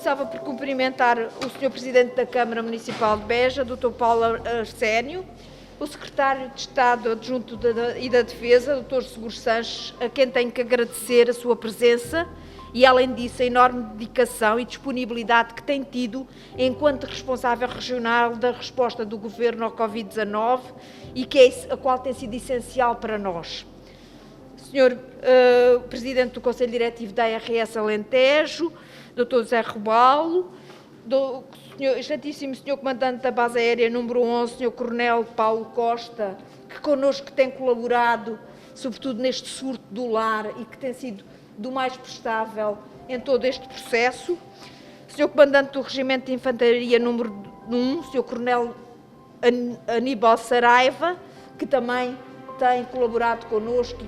Começava por cumprimentar o Sr. Presidente da Câmara Municipal de Beja, Dr. Paulo Arsénio, o Secretário de Estado Adjunto e da Defesa, Dr. Seguro Sanches, a quem tenho que agradecer a sua presença e, além disso, a enorme dedicação e disponibilidade que tem tido enquanto responsável regional da resposta do Governo ao Covid-19 e a qual tem sido essencial para nós. Sr. Presidente do Conselho Diretivo da ARS Alentejo, Dr. José Robalo, excelentíssimo Sr. Comandante da Base Aérea número 11, Sr. Coronel Paulo Costa, que connosco tem colaborado, sobretudo neste surto do lar e que tem sido do mais prestável em todo este processo, Sr. Comandante do Regimento de Infantaria número 1, Sr. Coronel Aníbal Saraiva, que também tem colaborado connosco e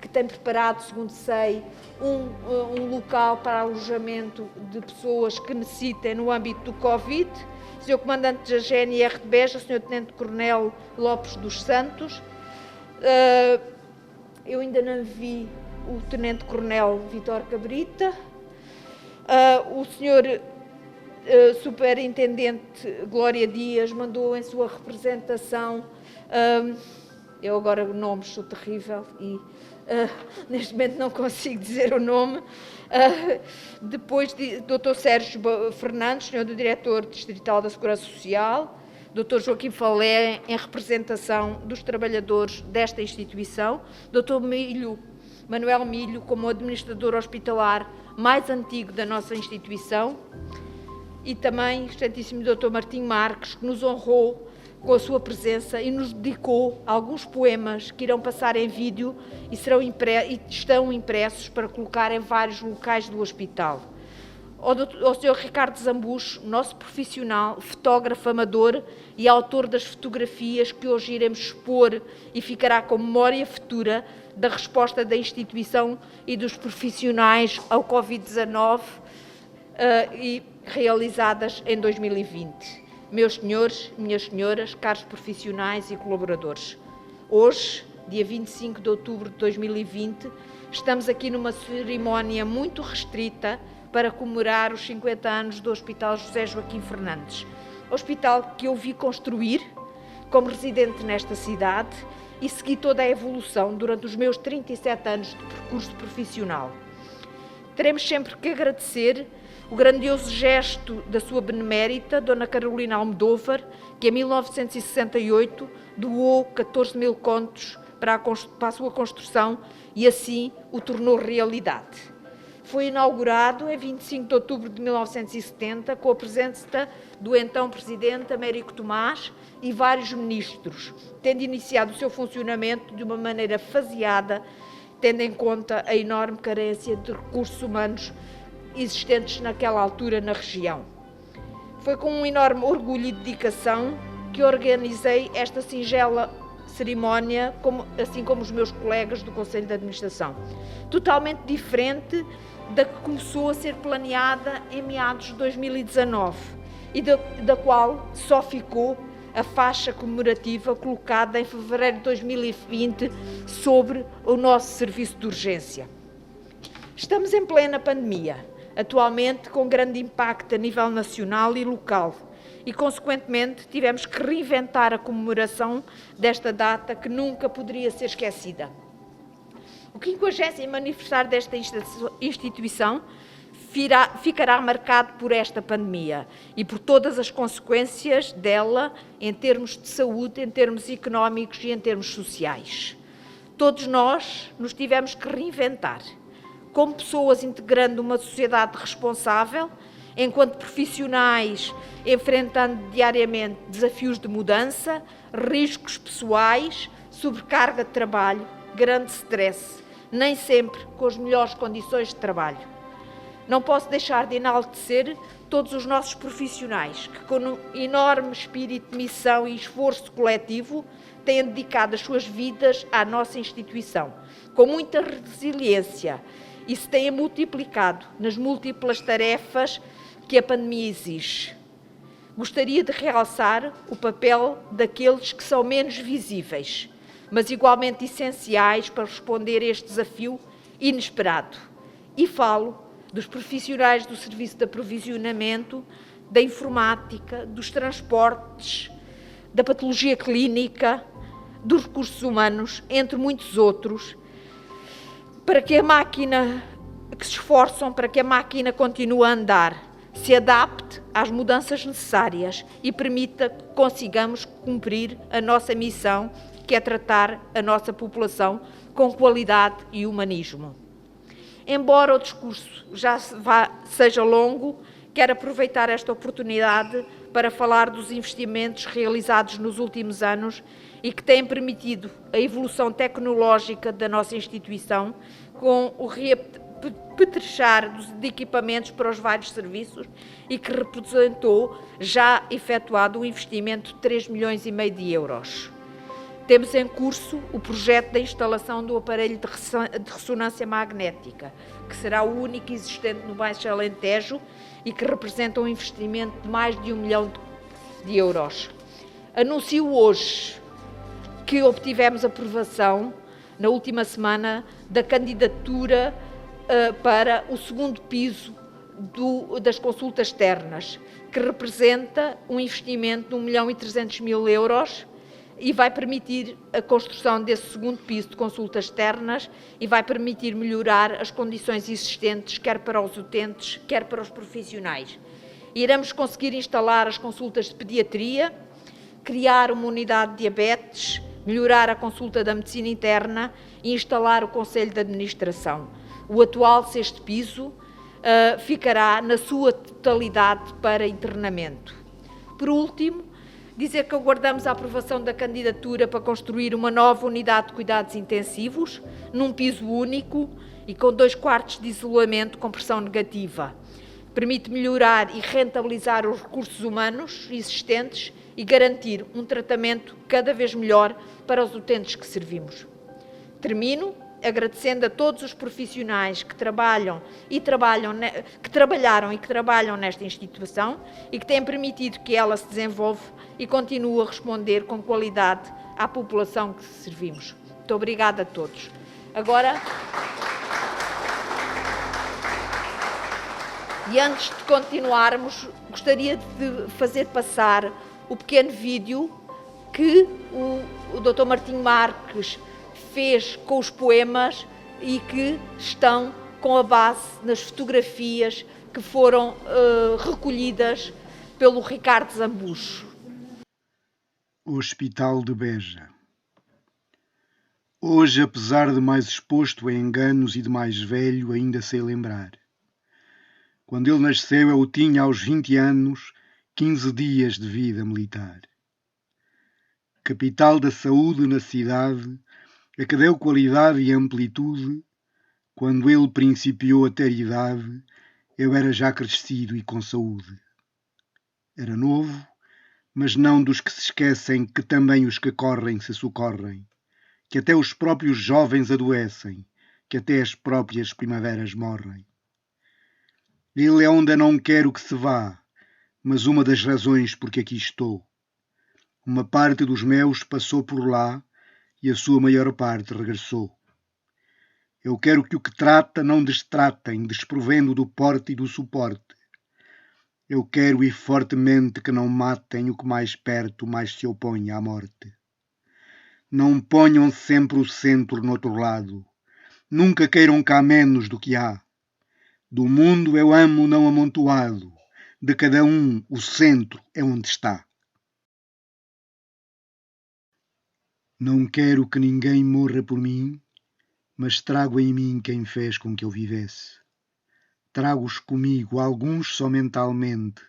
que tem preparado, segundo sei, um local para alojamento de pessoas que necessitem no âmbito do Covid, Sr. Comandante da GNR de Beja, Sr. Tenente-Coronel Lopes dos Santos, eu ainda não vi o Tenente-Coronel Vítor Cabrita, o Sr. Superintendente Glória Dias mandou em sua representação, eu agora nomes sou terrível e neste momento não consigo dizer o nome, depois de Dr. Sérgio Fernandes, Sr. Diretor Distrital da Segurança Social, Dr. Joaquim Falé, em representação dos trabalhadores desta instituição, Dr. Manuel Milho, como administrador hospitalar mais antigo da nossa instituição, e também, excelentíssimo Dr. Martim Marques, que nos honrou com a sua presença e nos dedicou alguns poemas que irão passar em vídeo e estão impressos para colocar em vários locais do hospital. Ao Sr. Ricardo Zambucho, nosso profissional, fotógrafo amador e autor das fotografias que hoje iremos expor e ficará com memória futura da resposta da instituição e dos profissionais ao Covid-19 e realizadas em 2020. Meus senhores, minhas senhoras, caros profissionais e colaboradores, hoje, dia 25 de outubro de 2020, estamos aqui numa cerimónia muito restrita para comemorar os 50 anos do Hospital José Joaquim Fernandes, hospital que eu vi construir como residente nesta cidade e segui toda a evolução durante os meus 37 anos de percurso profissional. Teremos sempre que agradecer o grandioso gesto da sua benemérita, Dona Carolina Almodóvar, que em 1968 doou 14 mil contos para a sua construção e assim o tornou realidade. Foi inaugurado em 25 de outubro de 1970 com a presença do então Presidente Américo Tomás e vários ministros, tendo iniciado o seu funcionamento de uma maneira faseada, tendo em conta a enorme carência de recursos humanos existentes naquela altura na região. Foi com um enorme orgulho e dedicação que organizei esta singela cerimónia, assim como os meus colegas do Conselho de Administração. Totalmente diferente da que começou a ser planeada em meados de 2019 e da qual só ficou a faixa comemorativa colocada em fevereiro de 2020 sobre o nosso serviço de urgência. Estamos em plena pandemia, atualmente com grande impacto a nível nacional e local e, consequentemente, tivemos que reinventar a comemoração desta data que nunca poderia ser esquecida. O 50º aniversário desta instituição ficará marcado por esta pandemia e por todas as consequências dela em termos de saúde, em termos económicos e em termos sociais. Todos nós nos tivemos que reinventar, como pessoas integrando uma sociedade responsável, enquanto profissionais enfrentando diariamente desafios de mudança, riscos pessoais, sobrecarga de trabalho, grande stress, nem sempre com as melhores condições de trabalho. Não posso deixar de enaltecer todos os nossos profissionais que, com um enorme espírito de missão e esforço coletivo, têm dedicado as suas vidas à nossa instituição, com muita resiliência, e se têm multiplicado nas múltiplas tarefas que a pandemia exige. Gostaria de realçar o papel daqueles que são menos visíveis, mas igualmente essenciais para responder a este desafio inesperado. E falo dos profissionais do serviço de aprovisionamento, da informática, dos transportes, da patologia clínica, dos recursos humanos, entre muitos outros, para que a máquina, que se esforçam para que a máquina continue a andar, se adapte às mudanças necessárias e permita que consigamos cumprir a nossa missão, que é tratar a nossa população com qualidade e humanismo. Embora o discurso já seja longo, quero aproveitar esta oportunidade para falar dos investimentos realizados nos últimos anos e que têm permitido a evolução tecnológica da nossa instituição, com o reapetrechar de equipamentos para os vários serviços e que representou já efetuado um investimento de 3,5 milhões de euros. Temos em curso o projeto da instalação do aparelho de ressonância magnética, que será o único existente no Baixo Alentejo e que representa um investimento de mais de 1 milhão de euros. Anuncio hoje que obtivemos aprovação, na última semana, da candidatura para o segundo piso das consultas externas, que representa um investimento de 1 milhão e 300 mil euros e vai permitir a construção desse segundo piso de consultas externas e vai permitir melhorar as condições existentes, quer para os utentes, quer para os profissionais. Iremos conseguir instalar as consultas de pediatria, criar uma unidade de diabetes, melhorar a consulta da medicina interna e instalar o Conselho de Administração. O atual sexto piso ficará na sua totalidade para internamento. Por último, dizer que aguardamos a aprovação da candidatura para construir uma nova unidade de cuidados intensivos, num piso único e com 2 quartos de isolamento com pressão negativa. Permite melhorar e rentabilizar os recursos humanos existentes e garantir um tratamento cada vez melhor para os utentes que servimos. Termino agradecendo a todos os profissionais que trabalharam e que trabalham nesta instituição e que têm permitido que ela se desenvolva e continue a responder com qualidade à população que servimos. Muito obrigada a todos. Agora, e antes de continuarmos, gostaria de fazer passar o pequeno vídeo que o Dr. Martinho Marques fez com os poemas e que estão com a base nas fotografias que foram recolhidas pelo Ricardo Zambucho. Hospital de Beja. Hoje, apesar de mais exposto a enganos e de mais velho, ainda sei lembrar. Quando ele nasceu, eu tinha aos 20 anos 15 dias de vida militar. Capital da saúde na cidade, a que deu qualidade e amplitude, quando ele principiou a ter idade, eu era já crescido e com saúde. Era novo, mas não dos que se esquecem que também os que correm se socorrem, que até os próprios jovens adoecem, que até as próprias primaveras morrem. Ele é onde não quero que se vá, mas uma das razões porque aqui estou. Uma parte dos meus passou por lá e a sua maior parte regressou. Eu quero que o que trata não destratem, desprovendo do porte e do suporte. Eu quero e fortemente que não matem o que mais perto mais se opõe à morte. Não ponham sempre o centro no outro lado. Nunca queiram cá menos do que há. Do mundo eu amo não amontoado. De cada um o centro é onde está. Não quero que ninguém morra por mim, mas trago em mim quem fez com que eu vivesse. Trago-os comigo, alguns só mentalmente,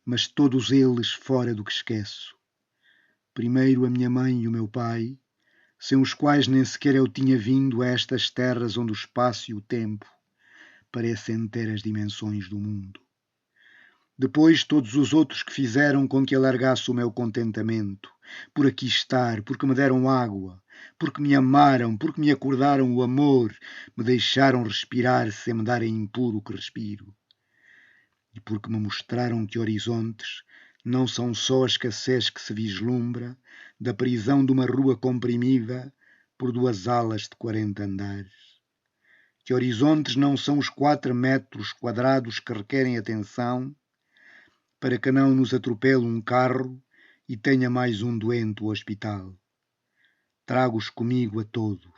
mas todos eles fora do que esqueço. Primeiro a minha mãe e o meu pai, sem os quais nem sequer eu tinha vindo a estas terras onde o espaço e o tempo parecem ter as dimensões do mundo. Depois todos os outros que fizeram com que alargasse o meu contentamento, por aqui estar, porque me deram água, porque me amaram, porque me acordaram o amor, me deixaram respirar sem me darem impuro o que respiro. E porque me mostraram que horizontes não são só a escassez que se vislumbra da prisão de uma rua comprimida por 2 alas de 40 andares. que horizontes não são os 4 metros quadrados que requerem atenção para que não nos atropele um carro e tenha mais um doente o hospital. Trago-os comigo a todos,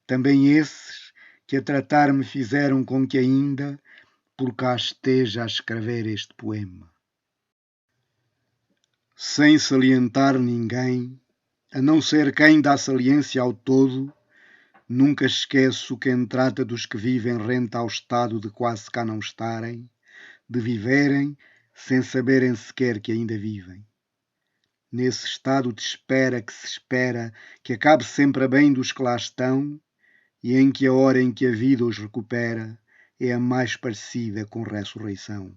também esses que a tratar me fizeram com que ainda por cá esteja a escrever este poema. Sem salientar ninguém, a não ser quem dá saliência ao todo, nunca esqueço quem trata dos que vivem rente ao estado de quase cá não estarem, de viverem sem saberem sequer que ainda vivem. Nesse estado de espera que se espera que acabe sempre a bem dos que lá estão, e em que a hora em que a vida os recupera é a mais parecida com ressurreição.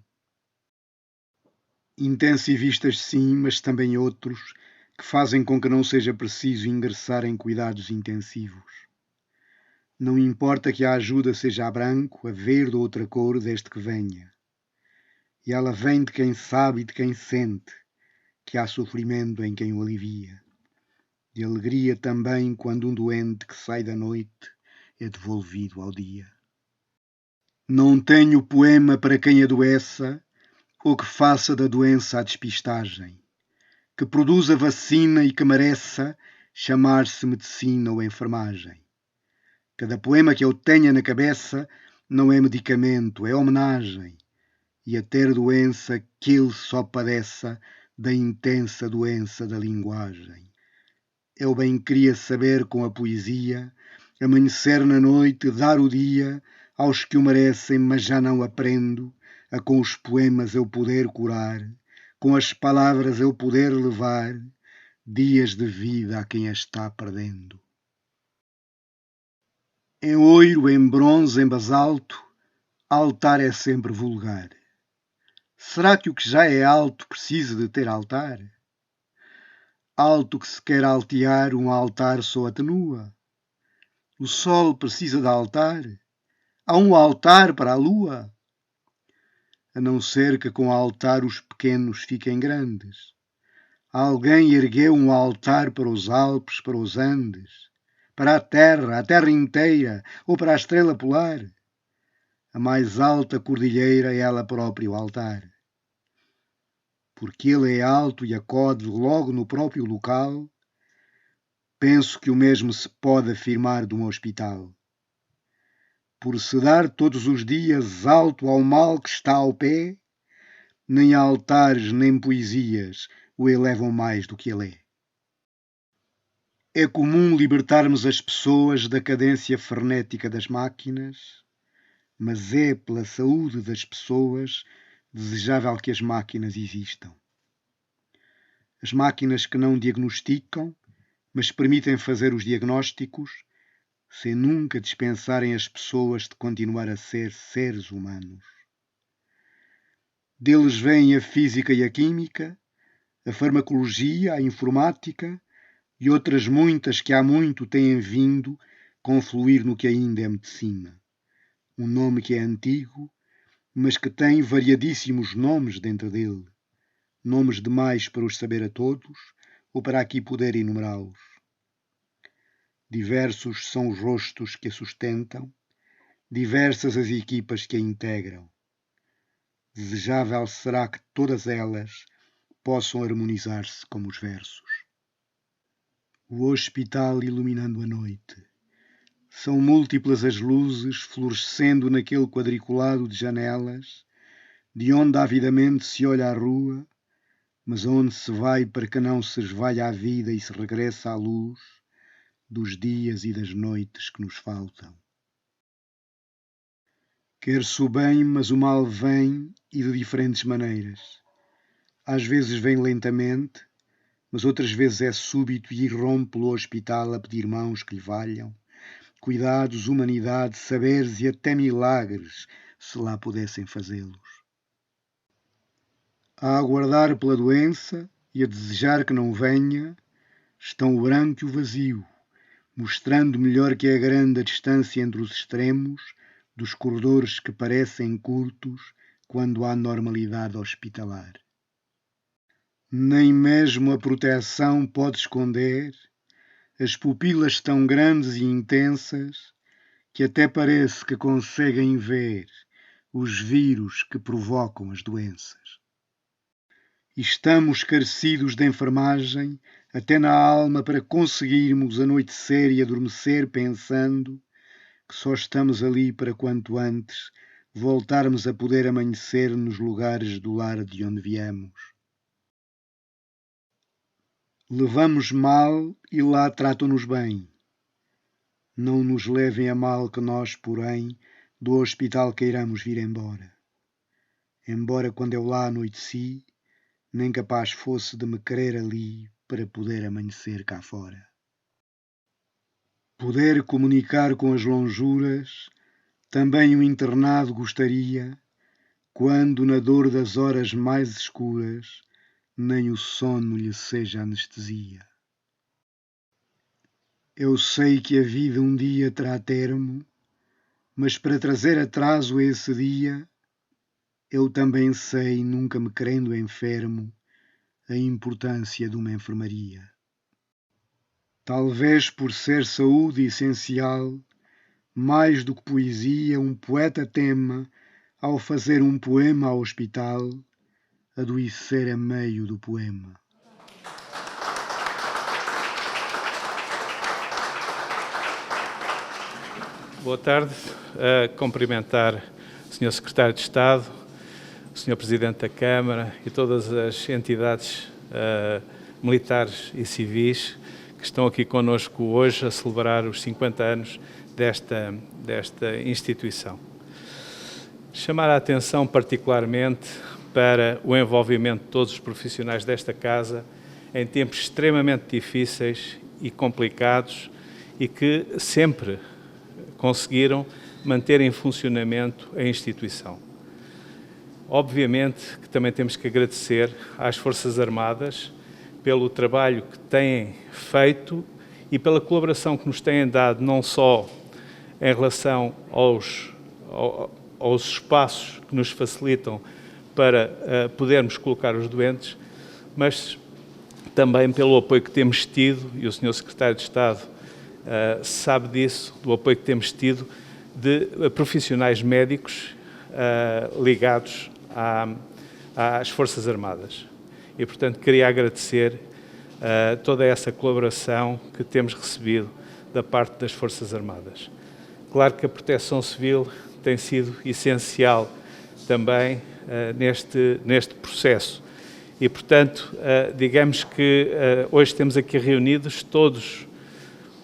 Intensivistas sim, mas também outros que fazem com que não seja preciso ingressar em cuidados intensivos. Não importa que a ajuda seja a branco, a verde ou outra cor, desde que venha. E ela vem de quem sabe e de quem sente que há sofrimento em quem o alivia. De alegria também quando um doente que sai da noite é devolvido ao dia. Não tenho poema para quem adoeça ou que faça da doença a despistagem, que produza vacina e que mereça chamar-se medicina ou enfermagem. Cada poema que eu tenha na cabeça não é medicamento, é homenagem, e a ter doença que ele só padeça da intensa doença da linguagem. Eu bem queria saber com a poesia, amanhecer na noite, dar o dia aos que o merecem, mas já não aprendo, a com os poemas eu poder curar, com as palavras eu poder levar dias de vida a quem a está perdendo. Em ouro, em bronze, em basalto, altar é sempre vulgar. Será que o que já é alto precisa de ter altar? Alto que se quer altear, um altar só atenua. O sol precisa de altar? Há um altar para a lua? A não ser que com altar os pequenos fiquem grandes. Alguém ergueu um altar para os Alpes, para os Andes, para a terra inteira, ou para a estrela polar. A mais alta cordilheira é ela própria o altar. Porque ele é alto e acode logo no próprio local, penso que o mesmo se pode afirmar de um hospital. Por se dar todos os dias alto ao mal que está ao pé, nem altares nem poesias o elevam mais do que ele é. É comum libertarmos as pessoas da cadência frenética das máquinas, mas é pela saúde das pessoas desejável que as máquinas existam. As máquinas que não diagnosticam, mas permitem fazer os diagnósticos, sem nunca dispensarem as pessoas de continuar a ser seres humanos. Deles vêm a física e a química, a farmacologia, a informática e outras muitas que há muito têm vindo confluir no que ainda é medicina. Um nome que é antigo, mas que tem variadíssimos nomes dentro dele. Nomes demais para os saber a todos ou para aqui poder enumerá-los. Diversos são os rostos que a sustentam, diversas as equipas que a integram. Desejável será que todas elas possam harmonizar-se como os versos. O hospital iluminando a noite. São múltiplas as luzes florescendo naquele quadriculado de janelas, de onde avidamente se olha a rua, mas onde se vai para que não se esvalha a vida e se regressa à luz dos dias e das noites que nos faltam. Quer-se o bem, mas o mal vem e de diferentes maneiras. Às vezes vem lentamente, mas outras vezes é súbito e irrompe pelo hospital a pedir mãos que lhe valham, cuidados, humanidade, saberes e até milagres, se lá pudessem fazê-los. A aguardar pela doença e a desejar que não venha, estão o branco e o vazio, mostrando melhor que é grande a distância entre os extremos dos corredores que parecem curtos quando há normalidade hospitalar. Nem mesmo a proteção pode esconder as pupilas tão grandes e intensas que até parece que conseguem ver os vírus que provocam as doenças. E estamos carecidos de enfermagem até na alma para conseguirmos anoitecer e adormecer pensando que só estamos ali para quanto antes voltarmos a poder amanhecer nos lugares do lar de onde viemos. Levamos mal e lá tratam-nos bem. Não nos levem a mal que nós, porém, do hospital queiramos vir embora. Embora quando eu lá anoiteci, nem capaz fosse de me querer ali para poder amanhecer cá fora. Poder comunicar com as lonjuras, também o internado gostaria, quando na dor das horas mais escuras, nem o sono lhe seja anestesia. Eu sei que a vida um dia terá termo, mas para trazer atraso a esse dia, eu também sei, nunca me querendo enfermo, a importância de uma enfermaria. Talvez por ser saúde essencial, mais do que poesia, um poeta tema, ao fazer um poema ao hospital, adoecer a meio do poema. Boa tarde. Cumprimentar o Sr. Secretário de Estado, o Sr. Presidente da Câmara e todas as entidades militares e civis que estão aqui connosco hoje a celebrar os 50 anos desta instituição. Chamar a atenção particularmente para o envolvimento de todos os profissionais desta Casa em tempos extremamente difíceis e complicados e que sempre conseguiram manter em funcionamento a instituição. Obviamente que também temos que agradecer às Forças Armadas pelo trabalho que têm feito e pela colaboração que nos têm dado, não só em relação aos espaços que nos facilitam para podermos colocar os doentes, mas também pelo apoio que temos tido, e o Sr. Secretário de Estado sabe disso, do apoio que temos tido de profissionais médicos ligados às Forças Armadas. E, portanto, queria agradecer toda essa colaboração que temos recebido da parte das Forças Armadas. Claro que a Proteção Civil tem sido essencial também neste processo. E, portanto, digamos que hoje temos aqui reunidos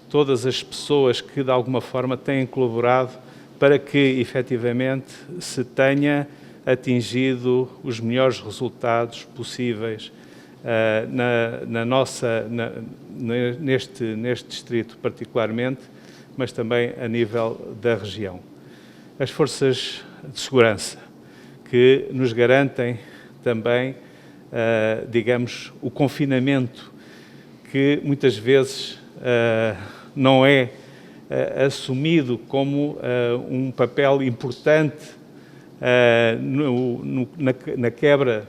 todas as pessoas que, de alguma forma, têm colaborado para que, efetivamente, se tenha atingido os melhores resultados possíveis neste distrito particularmente, mas também a nível da região. As forças de segurança, que nos garantem também, digamos, o confinamento, que muitas vezes não é assumido como um papel importante na quebra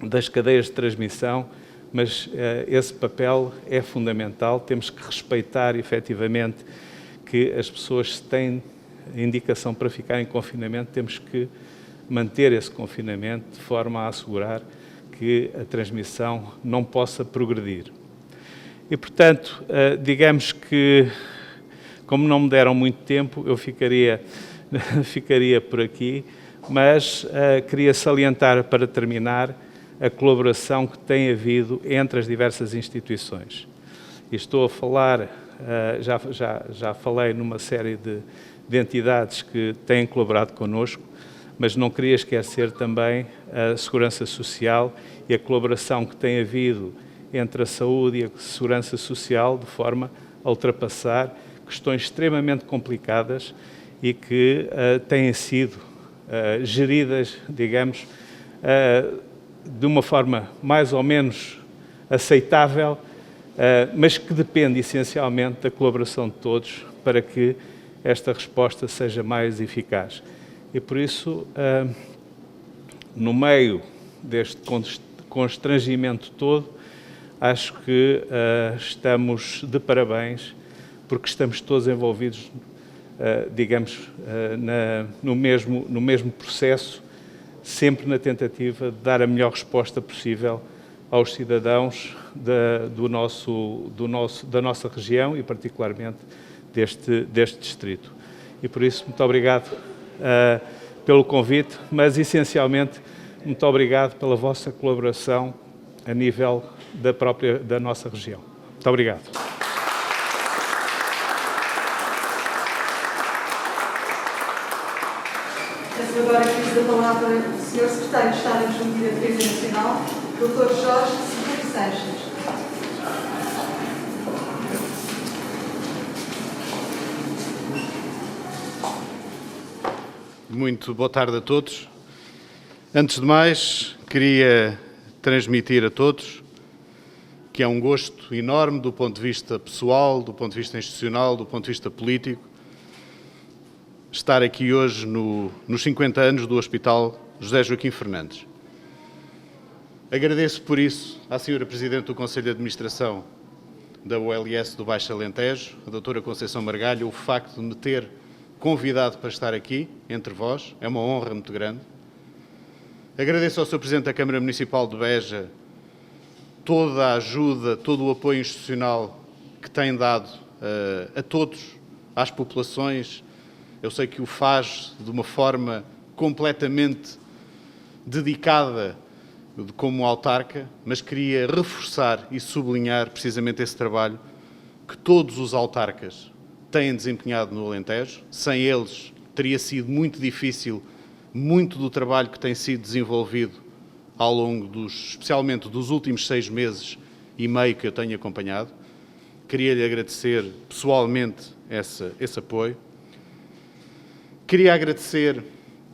das cadeias de transmissão, mas esse papel é fundamental. Temos que respeitar, efetivamente, que as pessoas têm indicação para ficar em confinamento, temos que manter esse confinamento de forma a assegurar que a transmissão não possa progredir. E, portanto, digamos que, como não me deram muito tempo, eu ficaria por aqui, mas queria salientar, para terminar, a colaboração que tem havido entre as diversas instituições. E estou a falar, já falei numa série de entidades que têm colaborado connosco, mas não queria esquecer também a Segurança Social e a colaboração que tem havido entre a saúde e a segurança social, de forma a ultrapassar questões extremamente complicadas e que têm sido geridas, digamos, de uma forma mais ou menos aceitável, mas que depende essencialmente da colaboração de todos para que esta resposta seja mais eficaz. E por isso, no meio deste constrangimento todo, acho que estamos de parabéns, porque estamos todos envolvidos digamos, no mesmo processo, sempre na tentativa de dar a melhor resposta possível aos cidadãos da nossa região e particularmente deste distrito. E por isso, muito obrigado pelo convite, mas essencialmente, muito obrigado pela vossa colaboração a nível da nossa região. Muito obrigado. Peço agora a crise da palavra ao Sr. Secretário de Estado Adjunto da Defesa Nacional, Dr. Jorge Seguro Sanches. Muito boa tarde a todos. Antes de mais, queria transmitir a todos que é um gosto enorme do ponto de vista pessoal, do ponto de vista institucional, do ponto de vista político, estar aqui hoje nos 50 anos do Hospital José Joaquim Fernandes. Agradeço por isso à Sra. Presidente do Conselho de Administração da OLS do Baixo Alentejo, a Dra. Conceição Margalho, o facto de me ter convidado para estar aqui, entre vós. É uma honra muito grande. Agradeço ao Sr. Presidente da Câmara Municipal de Beja toda a ajuda, todo o apoio institucional que tem dado a todos, às populações. Eu sei que o faz de uma forma completamente dedicada como autarca, mas queria reforçar e sublinhar precisamente esse trabalho que todos os autarcas têm desempenhado no Alentejo. Sem eles teria sido muito difícil muito do trabalho que tem sido desenvolvido ao longo especialmente dos últimos 6 meses e meio que eu tenho acompanhado. Queria-lhe agradecer pessoalmente esse apoio. Queria agradecer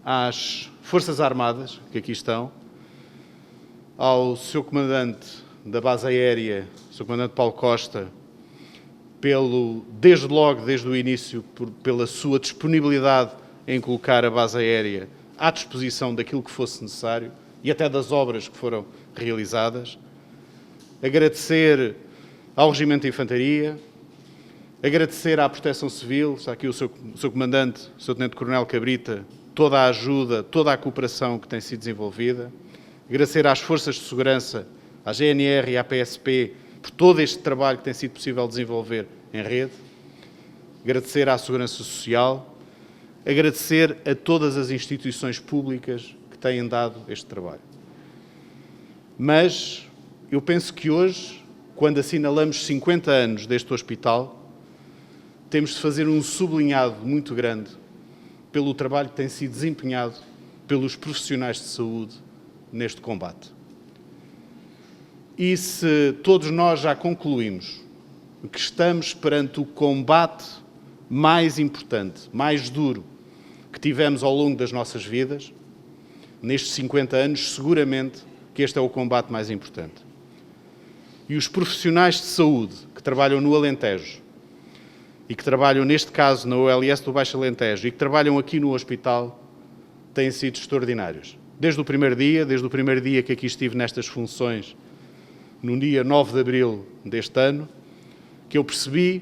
às Forças Armadas que aqui estão, ao Sr. Comandante da Base Aérea, Sr. Comandante Paulo Costa, desde o início, pela sua disponibilidade em colocar a base aérea à disposição daquilo que fosse necessário e até das obras que foram realizadas. Agradecer ao Regimento de Infantaria, agradecer à Proteção Civil, está aqui o seu Comandante, o Sr. Tenente-Coronel Cabrita, toda a ajuda, toda a cooperação que tem sido desenvolvida. Agradecer às Forças de Segurança, à GNR e à PSP, por todo este trabalho que tem sido possível desenvolver em rede. Agradecer à Segurança Social, agradecer a todas as instituições públicas que têm dado este trabalho. Mas eu penso que hoje, quando assinalamos 50 anos deste hospital, temos de fazer um sublinhado muito grande pelo trabalho que tem sido desempenhado pelos profissionais de saúde neste combate. E se todos nós já concluímos que estamos perante o combate mais importante, mais duro que tivemos ao longo das nossas vidas, nestes 50 anos, seguramente que este é o combate mais importante. E os profissionais de saúde que trabalham no Alentejo e que trabalham, neste caso, na OLS do Baixo Alentejo e que trabalham aqui no hospital, têm sido extraordinários. Desde o primeiro dia que aqui estive nestas funções, no dia 9 de abril deste ano, que eu percebi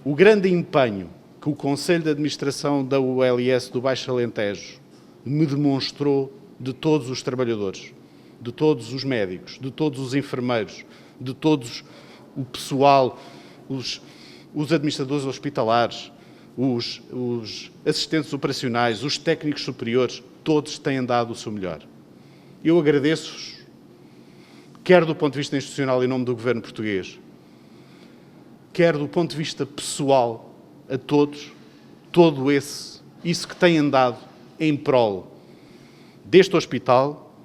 o grande empenho que o Conselho de Administração da OLS do Baixo Alentejo me demonstrou de todos os trabalhadores, de todos os médicos, de todos os enfermeiros, de todos o pessoal, os administradores hospitalares, os assistentes operacionais, os técnicos superiores, todos têm dado o seu melhor. Eu agradeço-vos, quer do ponto de vista institucional em nome do Governo português, quer do ponto de vista pessoal, a todos, isso que têm dado em prol deste hospital,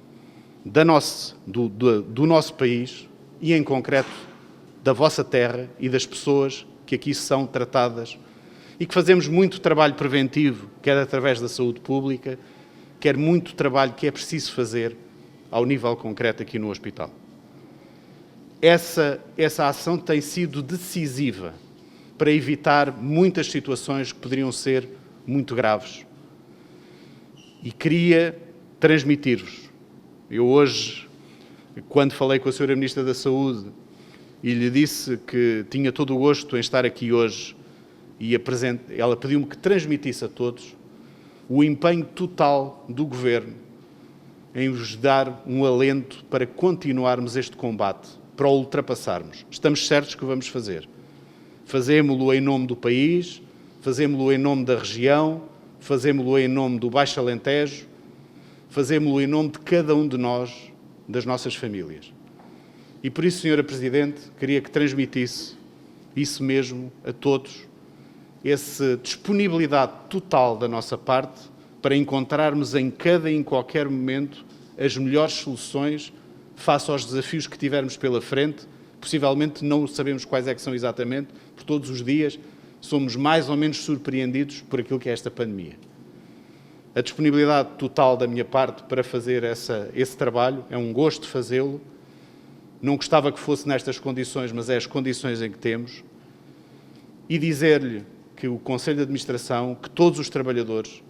do nosso país e, em concreto, da vossa terra e das pessoas que aqui são tratadas e que fazemos muito trabalho preventivo, quer através da saúde pública, quer muito trabalho que é preciso fazer ao nível concreto aqui no hospital. Essa ação tem sido decisiva para evitar muitas situações que poderiam ser muito graves. E queria transmitir-vos. Eu hoje, quando falei com a Sra. Ministra da Saúde e lhe disse que tinha todo o gosto em estar aqui hoje e ela pediu-me que transmitisse a todos o empenho total do Governo em vos dar um alento para continuarmos este combate, para o ultrapassarmos. Estamos certos que o vamos fazer. Fazemo-lo em nome do país, fazemo-lo em nome da região, fazemo-lo em nome do Baixo Alentejo, fazemo-lo em nome de cada um de nós, das nossas famílias. E por isso, Sra. Presidente, queria que transmitisse isso mesmo a todos, essa disponibilidade total da nossa parte para encontrarmos em cada e em qualquer momento as melhores soluções face aos desafios que tivermos pela frente. Possivelmente não sabemos quais é que são exatamente, porque todos os dias somos mais ou menos surpreendidos por aquilo que é esta pandemia. A disponibilidade total da minha parte para fazer esse trabalho, é um gosto fazê-lo. Não gostava que fosse nestas condições, mas é as condições em que temos. E dizer-lhe que o Conselho de Administração, que todos os trabalhadores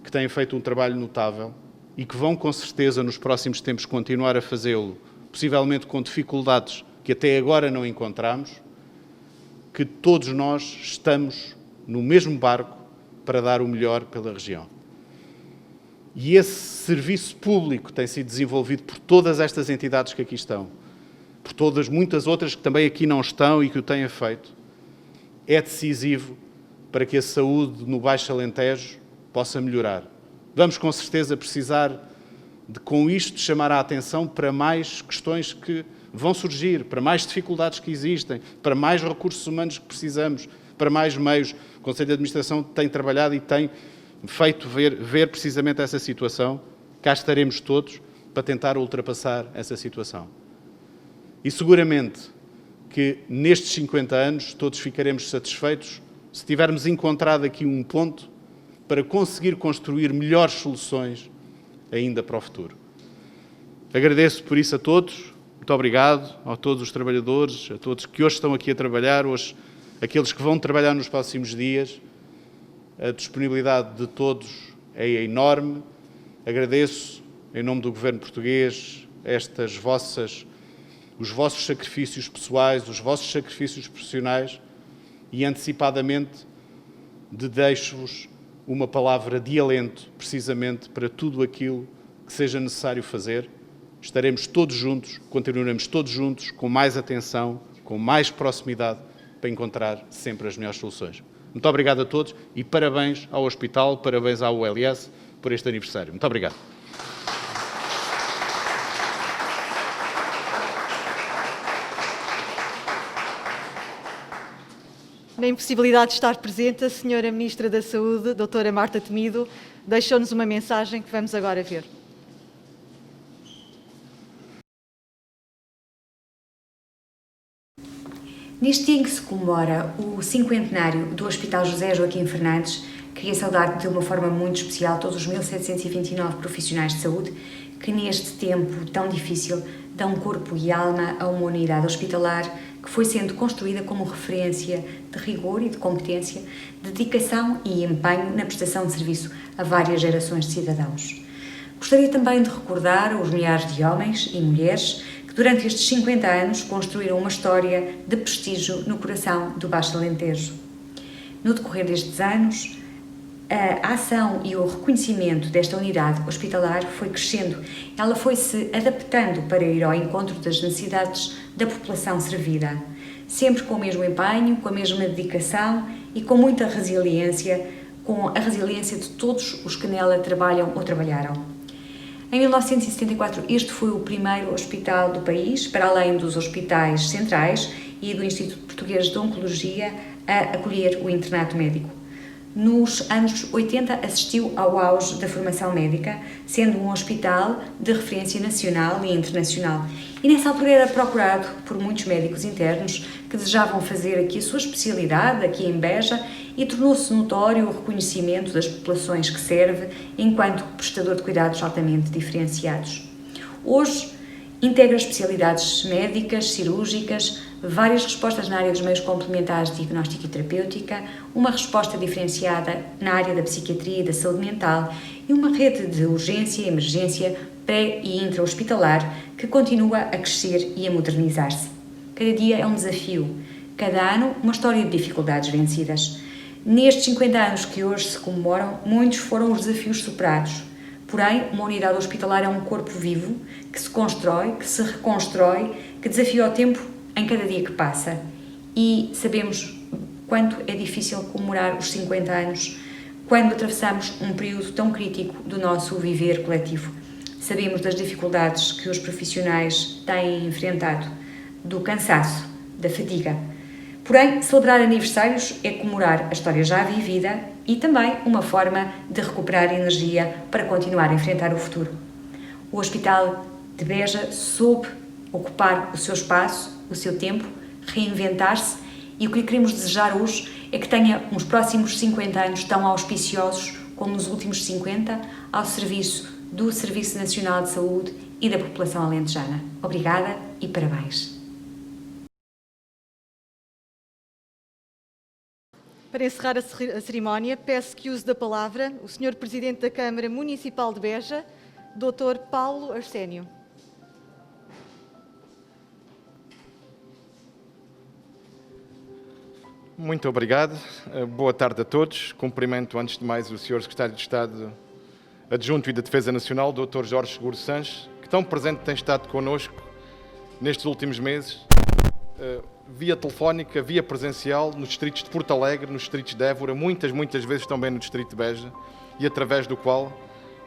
que têm feito um trabalho notável e que vão com certeza nos próximos tempos continuar a fazê-lo, possivelmente com dificuldades que até agora não encontramos, que todos nós estamos no mesmo barco para dar o melhor pela região. E esse serviço público tem sido desenvolvido por todas estas entidades que aqui estão, por todas muitas outras que também aqui não estão e que o têm feito, é decisivo para que a saúde no Baixo Alentejo possa melhorar. Vamos com certeza precisar de, com isto, chamar a atenção para mais questões que vão surgir, para mais dificuldades que existem, para mais recursos humanos que precisamos, para mais meios. O Conselho de Administração tem trabalhado e tem feito ver precisamente essa situação. Cá estaremos todos para tentar ultrapassar essa situação. E seguramente que nestes 50 anos todos ficaremos satisfeitos se tivermos encontrado aqui um ponto para conseguir construir melhores soluções ainda para o futuro. Agradeço por isso a todos, muito obrigado a todos os trabalhadores, a todos que hoje estão aqui a trabalhar, hoje aqueles que vão trabalhar nos próximos dias. A disponibilidade de todos é enorme. Agradeço, em nome do Governo português, os vossos sacrifícios pessoais, os vossos sacrifícios profissionais e, antecipadamente, deixo-vos uma palavra de alento, precisamente para tudo aquilo que seja necessário fazer. Estaremos todos juntos, continuaremos todos juntos, com mais atenção, com mais proximidade, para encontrar sempre as melhores soluções. Muito obrigado a todos e parabéns ao Hospital, parabéns à ULS por este aniversário. Muito obrigado. Na impossibilidade de estar presente, a Sra. Ministra da Saúde, Dra. Marta Temido, deixou-nos uma mensagem que vamos agora ver. Neste dia em que se comemora o 50º do Hospital José Joaquim Fernandes, queria saudar de uma forma muito especial todos os 1.729 profissionais de saúde que neste tempo tão difícil dão corpo e alma a uma unidade hospitalar que foi sendo construída como referência de rigor e de competência, dedicação e empenho na prestação de serviço a várias gerações de cidadãos. Gostaria também de recordar os milhares de homens e mulheres que durante estes 50 anos construíram uma história de prestígio no coração do Baixo Alentejo. No decorrer destes anos, a ação e o reconhecimento desta unidade hospitalar foi crescendo. Ela foi-se adaptando para ir ao encontro das necessidades da população servida, sempre com o mesmo empenho, com a mesma dedicação e com muita resiliência, com a resiliência de todos os que nela trabalham ou trabalharam. Em 1974, este foi o primeiro hospital do país, para além dos hospitais centrais e do Instituto Português de Oncologia, a acolher o internato médico. Nos anos 80 assistiu ao auge da formação médica, sendo um hospital de referência nacional e internacional. E nessa altura era procurado por muitos médicos internos que desejavam fazer aqui a sua especialidade, aqui em Beja, e tornou-se notório o reconhecimento das populações que serve enquanto prestador de cuidados altamente diferenciados. Hoje, integra especialidades médicas, cirúrgicas, várias respostas na área dos meios complementares de diagnóstico e terapêutica, uma resposta diferenciada na área da psiquiatria e da saúde mental e uma rede de urgência e emergência pré- e intra-hospitalar que continua a crescer e a modernizar-se. Cada dia é um desafio, cada ano uma história de dificuldades vencidas. Nestes 50 anos que hoje se comemoram, muitos foram os desafios superados. Porém, uma unidade hospitalar é um corpo vivo que se constrói, que se reconstrói, que desafia o tempo em cada dia que passa. E sabemos quanto é difícil comemorar os 50 anos quando atravessamos um período tão crítico do nosso viver coletivo. Sabemos das dificuldades que os profissionais têm enfrentado, do cansaço, da fadiga. Porém, celebrar aniversários é comemorar a história já vivida e também uma forma de recuperar energia para continuar a enfrentar o futuro. O Hospital de Beja soube ocupar o seu espaço, o seu tempo, reinventar-se, e o que lhe queremos desejar hoje é que tenha uns próximos 50 anos tão auspiciosos como nos últimos 50 ao serviço do Serviço Nacional de Saúde e da população alentejana. Obrigada e parabéns. Para encerrar a cerimónia, peço que use da palavra o Sr. Presidente da Câmara Municipal de Beja, Dr. Paulo Arsénio. Muito obrigado. Boa tarde a todos. Cumprimento, antes de mais, o Sr. Secretário de Estado Adjunto e da Defesa Nacional, Dr. Jorge Seguro Sanches, que tão presente tem estado connosco nestes últimos meses, via telefónica, via presencial, nos distritos de Porto Alegre, nos distritos de Évora, muitas vezes também no distrito de Beja, e através do qual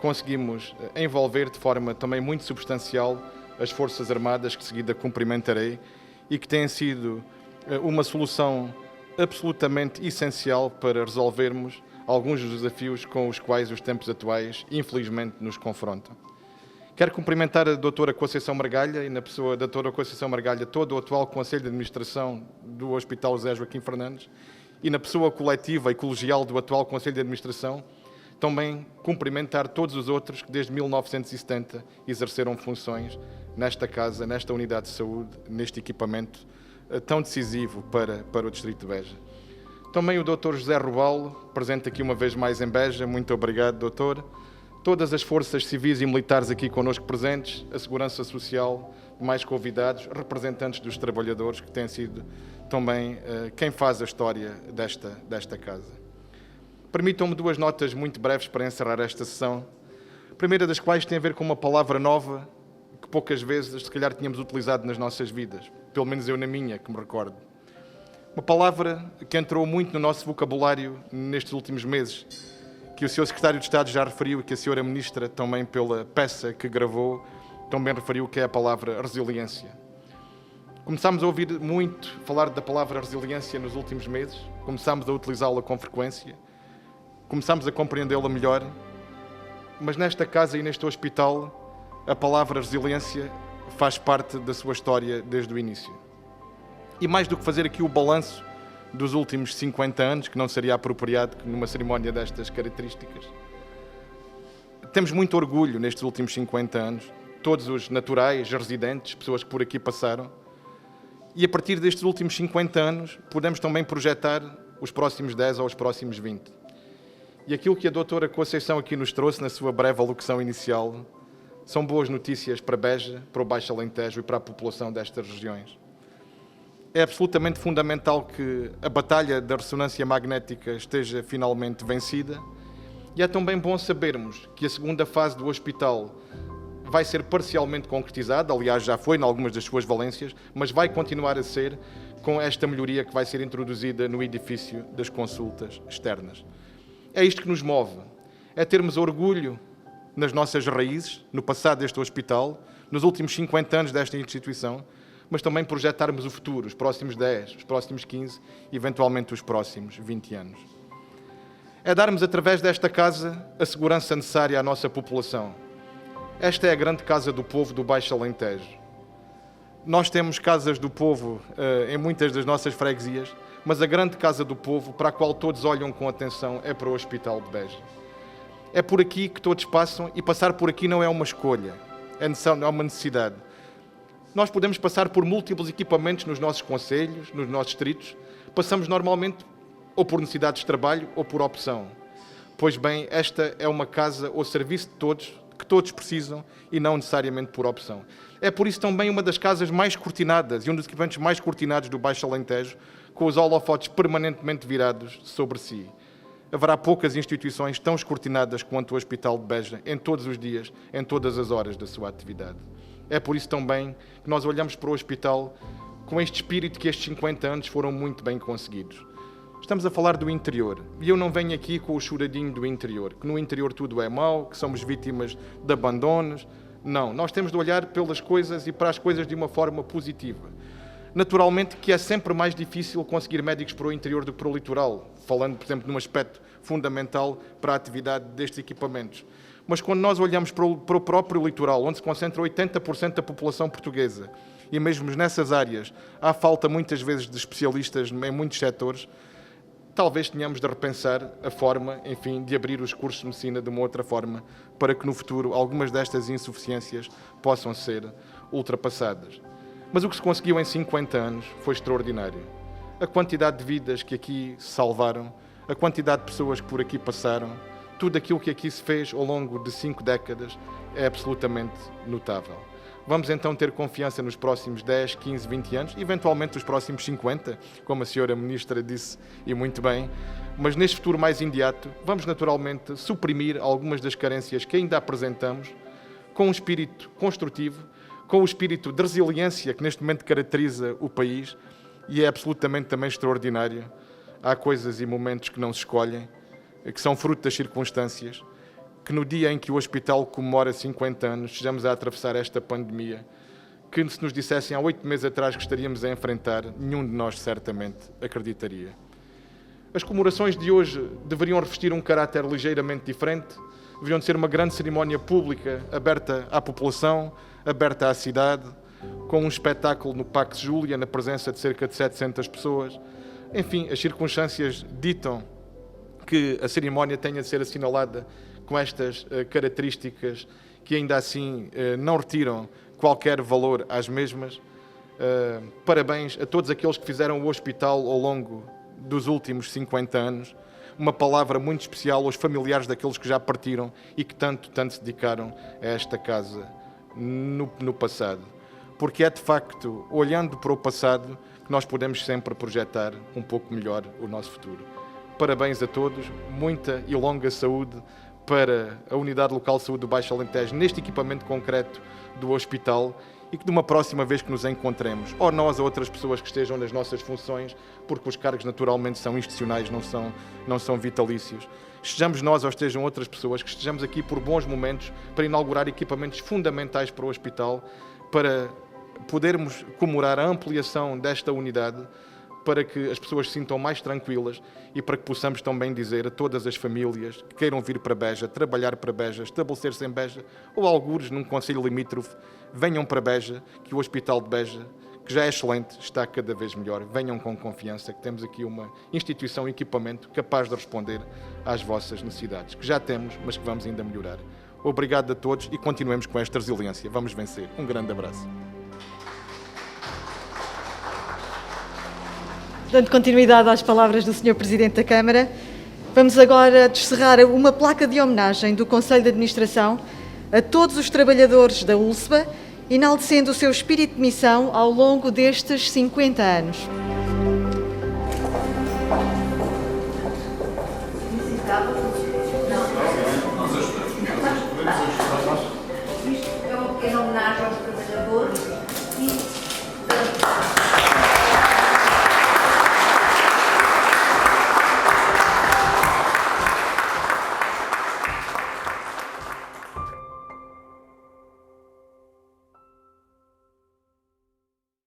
conseguimos envolver de forma também muito substancial as Forças Armadas, que de seguida cumprimentarei, e que têm sido uma solução absolutamente essencial para resolvermos alguns dos desafios com os quais os tempos atuais, infelizmente, nos confrontam. Quero cumprimentar a doutora Conceição Margalha e, na pessoa da doutora Conceição Margalha, todo o atual Conselho de Administração do Hospital José Joaquim Fernandes, e na pessoa coletiva e colegial do atual Conselho de Administração, também cumprimentar todos os outros que desde 1970 exerceram funções nesta casa, nesta unidade de saúde, neste equipamento tão decisivo para o distrito de Beja. Também o Dr. José Robalo, presente aqui uma vez mais em Beja. Muito obrigado, doutor. Todas as forças civis e militares aqui connosco presentes, a Segurança Social, mais convidados, representantes dos trabalhadores, que têm sido também quem faz a história desta casa. Permitam-me duas notas muito breves para encerrar esta sessão. A primeira das quais tem a ver com uma palavra nova que poucas vezes, se calhar, tínhamos utilizado nas nossas vidas, pelo menos eu na minha, que me recordo. Uma palavra que entrou muito no nosso vocabulário nestes últimos meses, que o Sr. Secretário de Estado já referiu e que a Sra. Ministra, também pela peça que gravou, também referiu, que é a palavra resiliência. Começámos a ouvir muito falar da palavra resiliência nos últimos meses, começámos a utilizá-la com frequência, começámos a compreendê-la melhor, mas nesta casa e neste hospital, a palavra resiliência faz parte da sua história desde o início. E mais do que fazer aqui o balanço dos últimos 50 anos, que não seria apropriado numa cerimónia destas características, temos muito orgulho nestes últimos 50 anos, todos os naturais, residentes, pessoas que por aqui passaram, e a partir destes últimos 50 anos podemos também projetar os próximos 10 ou os próximos 20. E aquilo que a doutora Conceição aqui nos trouxe na sua breve alocução inicial são boas notícias para Beja, para o Baixo Alentejo e para a população destas regiões. É absolutamente fundamental que a batalha da ressonância magnética esteja finalmente vencida, e é também bom sabermos que a segunda fase do hospital vai ser parcialmente concretizada, aliás já foi em algumas das suas valências, mas vai continuar a ser com esta melhoria que vai ser introduzida no edifício das consultas externas. É isto que nos move, é termos orgulho nas nossas raízes, no passado deste hospital, nos últimos 50 anos desta instituição, mas também projetarmos o futuro, os próximos 10, os próximos 15 e, eventualmente, os próximos 20 anos. É darmos, através desta casa, a segurança necessária à nossa população. Esta é a grande casa do povo do Baixo Alentejo. Nós temos casas do povo em muitas das nossas freguesias, mas a grande casa do povo, para a qual todos olham com atenção, é para o Hospital de Beja. É por aqui que todos passam, e passar por aqui não é uma escolha, é uma necessidade. Nós podemos passar por múltiplos equipamentos nos nossos concelhos, nos nossos distritos. Passamos normalmente ou por necessidades de trabalho ou por opção. Pois bem, esta é uma casa ao serviço de todos, que todos precisam, e não necessariamente por opção. É por isso também uma das casas mais cortinadas e um dos equipamentos mais cortinados do Baixo Alentejo, com os holofotes permanentemente virados sobre si. Haverá poucas instituições tão escrutinadas quanto o Hospital de Beja, em todos os dias, em todas as horas da sua atividade. É por isso também que nós olhamos para o hospital com este espírito que estes 50 anos foram muito bem conseguidos. Estamos a falar do interior, e eu não venho aqui com o choradinho do interior, que no interior tudo é mau, que somos vítimas de abandonos. Não, nós temos de olhar pelas coisas e para as coisas de uma forma positiva. Naturalmente que é sempre mais difícil conseguir médicos para o interior do que para o litoral, falando, por exemplo, num aspecto fundamental para a atividade destes equipamentos. Mas quando nós olhamos para o próprio litoral, onde se concentra 80% da população portuguesa, e mesmo nessas áreas há falta muitas vezes de especialistas em muitos setores, talvez tenhamos de repensar a forma, enfim, de abrir os cursos de medicina de uma outra forma, para que no futuro algumas destas insuficiências possam ser ultrapassadas. Mas o que se conseguiu em 50 anos foi extraordinário. A quantidade de vidas que aqui se salvaram, a quantidade de pessoas que por aqui passaram, tudo aquilo que aqui se fez ao longo de 5 décadas é absolutamente notável. Vamos então ter confiança nos próximos 10, 15, 20 anos, eventualmente os próximos 50, como a senhora Ministra disse, e muito bem, mas neste futuro mais imediato vamos naturalmente suprimir algumas das carências que ainda apresentamos com um espírito construtivo, com o espírito de resiliência que neste momento caracteriza o país e é absolutamente também extraordinário. Há coisas e momentos que não se escolhem, que são fruto das circunstâncias, que no dia em que o hospital comemora 50 anos, estejamos a atravessar esta pandemia, que se nos dissessem há 8 meses atrás que estaríamos a enfrentar, nenhum de nós certamente acreditaria. As comemorações de hoje deveriam revestir um caráter ligeiramente diferente, deveriam ser uma grande cerimónia pública, aberta à população, aberta à cidade, com um espetáculo no Pax Júlia, na presença de cerca de 700 pessoas. Enfim, as circunstâncias ditam que a cerimónia tenha de ser assinalada com estas características que ainda assim não retiram qualquer valor às mesmas. Parabéns a todos aqueles que fizeram o hospital ao longo dos últimos 50 anos. Uma palavra muito especial aos familiares daqueles que já partiram e que tanto se dedicaram a esta casa no passado. Porque é de facto, olhando para o passado, que nós podemos sempre projetar um pouco melhor o nosso futuro. Parabéns a todos, muita e longa saúde para a Unidade Local de Saúde do Baixo Alentejo, neste equipamento concreto do hospital, e que de uma próxima vez que nos encontremos, ou nós ou outras pessoas que estejam nas nossas funções, porque os cargos naturalmente são institucionais, não são vitalícios, estejamos nós ou estejam outras pessoas, que estejamos aqui por bons momentos para inaugurar equipamentos fundamentais para o hospital, para podermos comemorar a ampliação desta unidade, para que as pessoas se sintam mais tranquilas e para que possamos também dizer a todas as famílias que queiram vir para Beja, trabalhar para Beja, estabelecer-se em Beja ou algures num concelho limítrofe, venham para Beja, que o Hospital de Beja, que já é excelente, está cada vez melhor. Venham com confiança, que temos aqui uma instituição e equipamento capaz de responder às vossas necessidades, que já temos, mas que vamos ainda melhorar. Obrigado a todos e continuemos com esta resiliência. Vamos vencer. Um grande abraço. Dando continuidade às palavras do Sr. Presidente da Câmara, vamos agora descerrar uma placa de homenagem do Conselho de Administração a todos os trabalhadores da ULSBA, enaltecendo o seu espírito de missão ao longo destes 50 anos.